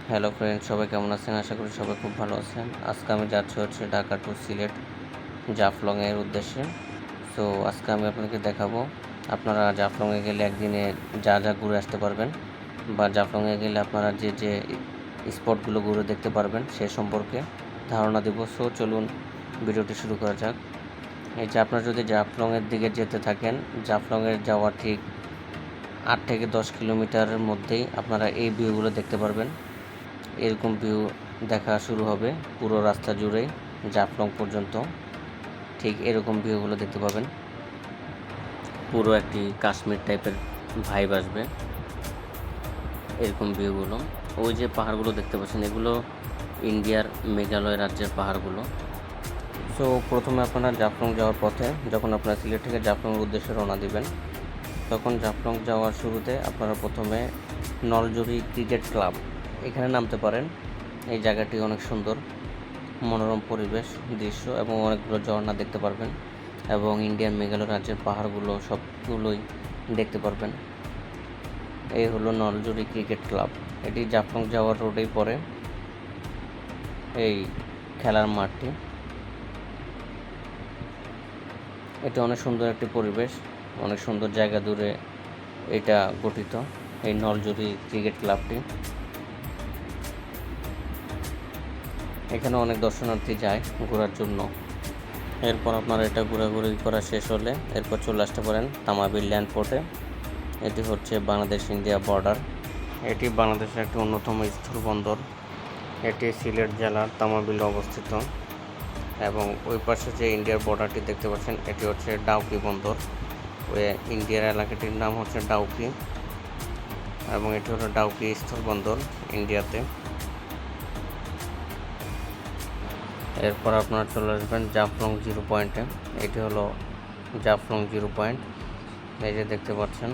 Hello friends, সবাই কেমন আছেন? আশা করি সবাই খুব ভালো আছেন। আজকে আমি যাচ্ছি ঢাকা টু সিলেট জাফলংয়ের উদ্দেশ্যে। সো আজকে আমি আপনাকে দেখাবো আপনারা জাফলংয়ে গেলে একদিনে যা যা ঘুরে আসতে পারবেন, বা জাফলংয়ে গেলে আপনারা যে যে স্পটগুলো ঘুরে দেখতে পারবেন সে সম্পর্কে ধারণা দেব। সো চলুন ভিডিওটি শুরু করা যাক। এই যে আপনারা যদি জাফলংয়ের দিকে যেতে থাকেন, জাফলংয়ের যাওয়া ঠিক 8 থেকে 10 কিলোমিটারের মধ্যেই আপনারা এই ভিউগুলো দেখতে পারবেন। এরকম ভিউ দেখা শুরু হবে পুরো রাস্তা জুড়েই জাফলং পর্যন্ত। ঠিক এরকম ভিউগুলো দেখতে পাবেন, পুরো একটি কাশ্মীর টাইপের ভাইব আসবে এরকম ভিউগুলো। ওই যে পাহাড়গুলো দেখতে পাচ্ছেন, এগুলো ইন্ডিয়ার মেঘালয় রাজ্যের পাহাড়গুলো। সো প্রথমে আপনারা জাফলং যাওয়ার পথে, যখন আপনারা সিলেট থেকে জাফলংয়ের উদ্দেশ্যে রওনা দিবেন, তখন জাফলং যাওয়ার শুরুতে আপনারা প্রথমে নলজুরি ক্রিকেট ক্লাব এখানে নামতে পারেন। এই জায়গাটি অনেক সুন্দর, মনোরম পরিবেশ দৃশ্য এবং অনেকগুলো ঝর্ণা দেখতে পারবেন, এবং ইন্ডিয়ান মেঘালয় রাজ্যের পাহাড়গুলো সবগুলোই দেখতে পারবেন। এই হলো নলজুরি ক্রিকেট ক্লাব। এটি জাফলং যাওয়ার রোডেই পড়ে এই খেলার মাঠটি। এটা অনেক সুন্দর একটি পরিবেশ, অনেক সুন্দর জায়গা দূরে এটা গঠিত, এই নলজুরি ক্রিকেট ক্লাবটি। এখানে অনেক দর্শনার্থী যায় ঘোরার জন্য। এরপর আপনারা এটা ঘোরাঘুরি করা শেষ হলে এরপর চলে আসতে পারেন তামাবিল ল্যান্ড পোর্টে। এটি হচ্ছে বাংলাদেশ ইন্ডিয়া বর্ডার। এটি বাংলাদেশের একটি অন্যতম স্থলবন্দর। এটি সিলেট জেলার তামাবিলে অবস্থিত, এবং ওই পাশে যে ইন্ডিয়ার বর্ডারটি দেখতে পাচ্ছেন এটি হচ্ছে ডাউকি বন্দর। ওই ইন্ডিয়ার এলাকাটির নাম হচ্ছে ডাউকি, এবং এটি হলো ডাউকি স্থলবন্দর ইন্ডিয়াতে। এরপর আপনারা চলে আসবেন জাফলং জিরো পয়েন্টে। এটি হলো জাফলং জিরো পয়েন্ট। এই যে দেখতে পাচ্ছেন,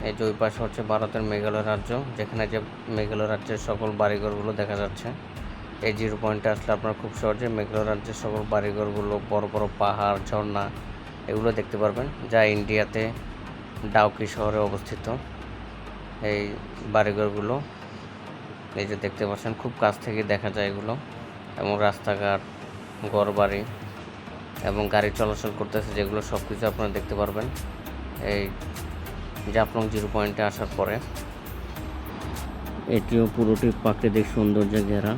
এই যে ওই পাশে হচ্ছে ভারতের মেঘালয় রাজ্য, যেখানে যে মেঘালয় রাজ্যের সকল বাড়িঘরগুলো দেখা যাচ্ছে। এই জিরো পয়েন্টে আসলে আপনারা খুব সহজে মেঘালয় রাজ্যের সকল বাড়িঘরগুলো, বড় বড় পাহাড়, ঝর্ণা এগুলো দেখতে পারবেন, যা ইন্ডিয়াতে ডাউকি শহরে অবস্থিত। এই বাড়িঘরগুলো এই যে দেখতে পাচ্ছেন, খুব কাছ থেকে দেখা যায় এগুলো, এবং রাস্তাঘাট, ঘরবাড়ি এবং গাড়ি চলাচল করতেছে যেগুলো সব কিছু আপনারা দেখতে পারবেন এই জাফলং জিরো পয়েন্টে আসার পরে। এটিও পুরোটি প্রাকৃতিক সৌন্দর্যে ঘেরা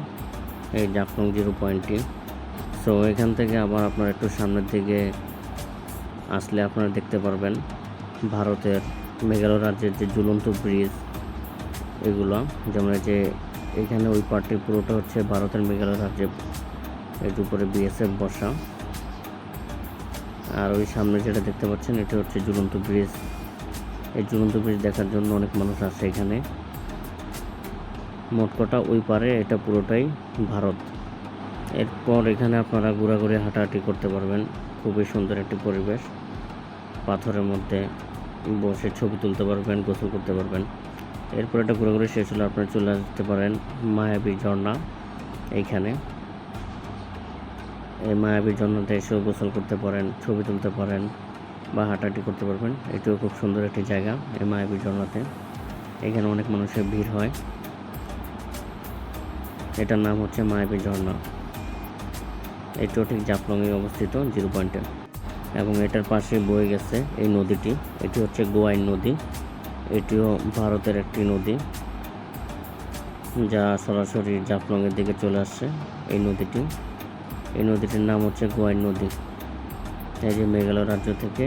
এই জাফলং জিরো পয়েন্টটি। সো এখান থেকে আবার আপনারা একটু সামনের দিকে আসলে আপনারা দেখতে পারবেন ভারতের মেঘালয় রাজ্যের যে ঝুলন্ত ব্রিজ এগুলো, যেমন যে এখানে ওই পার্টটি পুরোটা হচ্ছে ভারতের মেঘালয় রাজ্যে, এর উপরে বিএসএফ বসা। আর ওই সামনে যেটা দেখতে পাচ্ছেন এটি হচ্ছে ঝুলন্ত ব্রিজ। এই ঝুলন্ত ব্রিজ দেখার জন্য অনেক মানুষ আসে এখানে। মোট কথা ওই পারে এটা পুরোটাই ভারত। এরপর এখানে আপনারা ঘোরাঘুরি হাঁটাহাঁটি করতে পারবেন, খুবই সুন্দর একটি পরিবেশ। পাথরের মধ্যে বসে ছবি তুলতে পারবেন, গোসল করতে পারবেন। এরপর এটা ঘোরাঘুরি শেষ হলে আপনারা চলে আসতে পারেন মায়াবী ঝর্ণা। এইখানে এই মায়াবী ঝর্ণাতে এসেও গোসল করতে পারেন, ছবি তুলতে পারেন বা হাঁটাহাঁটি করতে পারবেন। এটিও খুব সুন্দর একটি জায়গা এই মায়াবী ঝর্ণাতে। এখানে অনেক মানুষের ভিড় হয়। এটার নাম হচ্ছে মায়াবী ঝর্ণা। এটিও ঠিক জাফলংয়ে অবস্থিত জিরো পয়েন্টে, এবং এটার পাশে বয়ে গেছে এই নদীটি। এটি হচ্ছে গোয়াইন নদী। এটিও ভারতের একটি নদী, যা সরাসরি জাফলংয়ের দিকে চলে আসছে এই নদীটি। এই নদীটির নাম হচ্ছে গোয়াইন নদী। এই যে মেঘালয় রাজ্য থেকে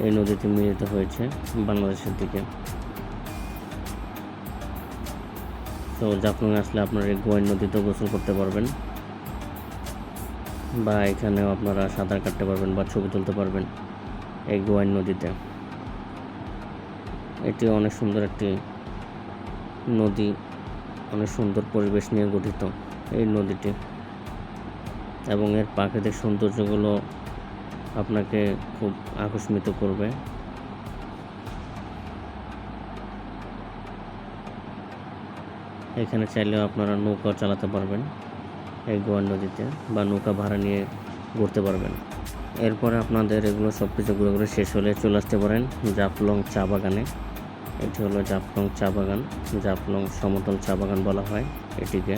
এই নদীটি মিলিত হয়েছে বাংলাদেশের দিকে। তো জাফলংয়ে আসলে আপনারা এই গোয়াইন নদীতেও গোসল করতে পারবেন, বা এখানেও আপনারা সাঁতার কাটতে পারবেন বা ছবি তুলতে পারবেন এই গোয়াইন নদীতে। এটি অনেক সুন্দর একটি নদী, অনেক সুন্দর পরিবেশ নিয়ে গঠিত এই নদীটি, এবং এর প্রাকৃতিক সৌন্দর্যগুলো আপনাকে খুব আকর্ষিত করবে। এখানে চাইলেও আপনারা নৌকা চালাতে পারবেন এই গোয়াইন নদীতে, বা নৌকা ভাড়া নিয়ে ঘুরতে পারবেন। এরপরে আপনাদের এগুলো সব কিছু ঘুরে ঘুরে শেষ হলে চলে আসতে পারেন জাফলং চা বাগানে। এটি হলো জাফলং চা বাগান। জাফলং সমতল চা বাগান বলা হয় এটিকে।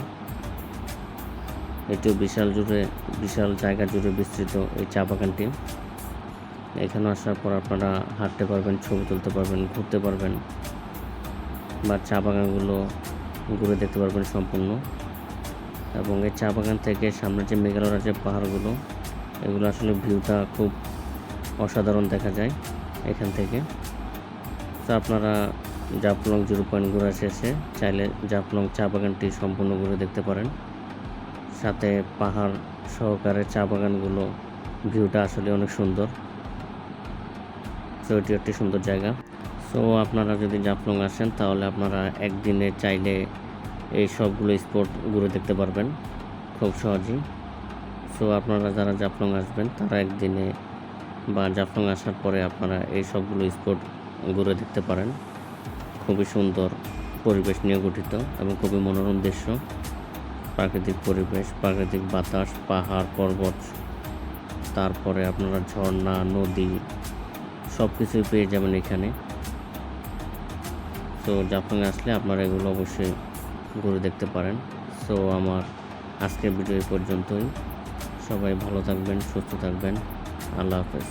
এটিও বিশাল জায়গা জুড়ে বিস্তৃত এই চা বাগানটি। এখানে আসার পর আপনারা হাঁটতে পারবেন, ছবি তুলতে পারবেন, ঘুরতে পারবেন বা চা বাগানগুলো ঘুরে দেখতে পারবেন সম্পূর্ণ। এবং এই চা বাগান থেকে সামনে যে মেঘালয়ের যে পাহাড়গুলো, এগুলো আসলে ভিউটা খুব অসাধারণ দেখা যায় এখান থেকে। তো আপনারা জাফলং 0 পয়েন্ট ঘোরা শেষে চাইলে জাফলং চা বাগানটি সম্পূর্ণ ঘুরে দেখতে পারেন। সাথে পাহাড় সহকারে চা বাগানগুলো, ভিউটা আসলে অনেক সুন্দর। তো এটি একটি সুন্দর জায়গা। সো আপনারা যদি জাফলং আসেন তাহলে আপনারা একদিনে চাইলে এই সবগুলো স্পট ঘুরে দেখতে পারবেন খুব সহজেই। সো আপনারা যারা জাফলং আসবেন তারা একদিনে বা জাফলং আসার পরে আপনারা এই সবগুলো স্পট ঘুরে দেখতে পারেন। খুবই সুন্দর পরিবেশ নিয়ে গঠিত এবং খুবই মনোরম দৃশ্য, প্রাকৃতিক পরিবেশ, প্রাকৃতিক বাতাস, পাহাড় পর্বত, তারপরে আপনারা ঝর্ণা, নদী সব কিছুই পেয়ে যাবেন এখানে। তো জাফলং আসলে আপনারা এগুলো অবশ্যই ঘুরে দেখতে পারেন। সো আমার আজকের ভিডিও এই পর্যন্তই। সবাই ভালো থাকবেন, সুস্থ থাকবেন। আল্লাহ হাফেজ।